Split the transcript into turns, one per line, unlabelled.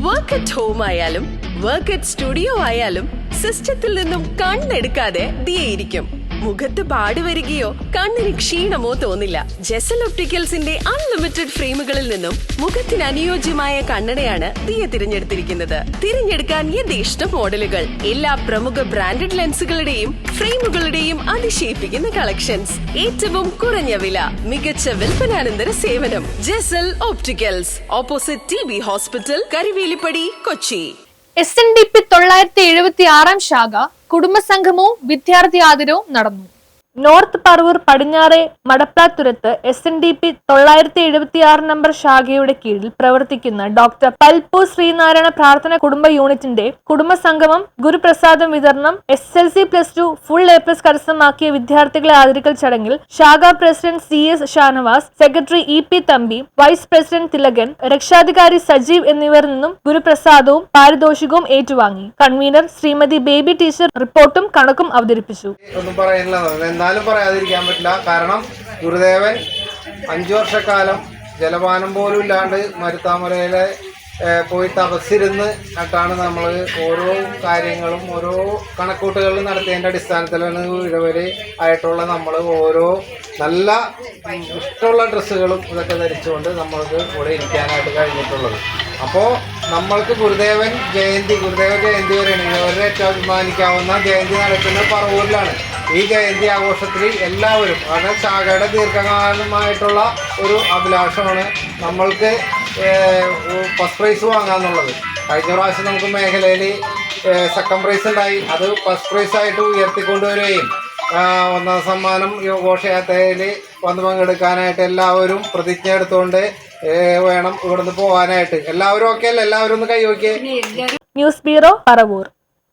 Work at home ആയാലും work at studio ആയാലും സിസ്റ്റത്തിൽ നിന്നും കണ്ണെടുക്കാതെ ദിയയിരിക്കും. മുഖത്ത് പാട് വരികയോ കണ്ണിന് ക്ഷീണമോ തോന്നില്ല. ജെസൽ ഒപ്റ്റിക്കൽസിന്റെ അൺലിമിറ്റഡ് ഫ്രെയിമുകളിൽ നിന്നും മുഖത്തിന് അനുയോജ്യമായ കണ്ണടയാണ് ദിയ തിരഞ്ഞെടുത്തിരിക്കുന്നത്. തിരഞ്ഞെടുക്കാൻ യഥേഷ്ട മോഡലുകൾ, എല്ലാ പ്രമുഖ ബ്രാൻഡഡ് ലെൻസുകളുടെയും ഫ്രെയിമുകളുടെയും അതിശയിപ്പിക്കുന്ന കളക്ഷൻസ്, ഏറ്റവും കുറഞ്ഞ വില, മികച്ച വിൽപ്പനാനന്തര സേവനം. Jesal opticals, opposite TB hospital, Karivelippady, Kochi.
SNDP 976 ശാഖ കുടുംബസംഗമവും വിദ്യാർത്ഥി ആദരവും നടന്നു. നോർത്ത് പറവൂർ പടിഞ്ഞാറെ മടപ്ലാത്തുരത്ത് SNDP 976 നമ്പർ ശാഖയുടെ കീഴിൽ പ്രവർത്തിക്കുന്ന ഡോക്ടർ പൽപ്പു ശ്രീനാരായണ പ്രാർത്ഥന കുടുംബ യൂണിറ്റിന്റെ കുടുംബസംഗമം, ഗുരുപ്രസാദം വിതരണം, SSLC+2 ഫുൾ A+ കരസ്ഥമാക്കിയ വിദ്യാർത്ഥികളെ ആദരിക്കൽ ചടങ്ങിൽ ശാഖാ president CS Shanavas, secretary EP Thampi, vice president Thilakan, രക്ഷാധികാരി സജീവ് എന്നിവരിൽ നിന്നും ഗുരുപ്രസാദവും പാരിതോഷികവും ഏറ്റുവാങ്ങി. കൺവീനർ ശ്രീമതി ബേബി ടീച്ചർ റിപ്പോർട്ടും കണക്കും അവതരിപ്പിച്ചു.
എന്നാലും പറയാതിരിക്കാൻ പറ്റില്ല. കാരണം ഗുരുദേവൻ 5 വർഷക്കാലം ജലപാനം പോലും ഇല്ലാണ്ട് മരുത്താമലയിലെ പോയി തപസ്സിരുന്ന് ആയിട്ടാണ് നമ്മൾ ഓരോ കാര്യങ്ങളും ഓരോ കണക്കൂട്ടുകളും നടത്തിയതിൻ്റെ അടിസ്ഥാനത്തിലാണ് ഇതുവരെ ആയിട്ടുള്ള നമ്മൾ ഓരോ നല്ല ഇഷ്ടമുള്ള ഡ്രസ്സുകളും ഇതൊക്കെ ധരിച്ചുകൊണ്ട് നമ്മൾക്ക് ഇവിടെ ഇരിക്കാനായിട്ട് കഴിഞ്ഞിട്ടുള്ളത്. അപ്പോൾ നമ്മൾക്ക് ഗുരുദേവൻ ജയന്തി വരെയാണ് ഇവരുടെ ഏറ്റവും അഭിമാനിക്കാവുന്ന ജയന്തി നടക്കുന്ന പറവൂരിലാണ്. ഈ ജയന്തി ആഘോഷത്തിൽ എല്ലാവരും, കാരണം ശാഖയുടെ ദീർഘകാലമായിട്ടുള്ള ഒരു അഭിലാഷമാണ് നമ്മൾക്ക് ഫസ്റ്റ് പ്രൈസ് വാങ്ങാന്നുള്ളത്. കഴിഞ്ഞ പ്രാവശ്യം നമുക്ക് മേഖലയിൽ സെക്കൻഡ് പ്രൈസ് ഉണ്ടായി. അത് ഫസ്റ്റ് പ്രൈസായിട്ട് ഉയർത്തിക്കൊണ്ടുവരികയും 1ാം സമ്മാനം ഘോഷയാത്രയിൽ വന്ന് പങ്കെടുക്കാനായിട്ട് എല്ലാവരും പ്രതിജ്ഞ എടുത്തുകൊണ്ട് വേണം ഇവിടുന്ന് പോകാനായിട്ട്. എല്ലാവരും ഓക്കെ അല്ലേ? എല്ലാവരും ഒന്ന് കൈ നോക്കിയേ.
News bureau, Paravur.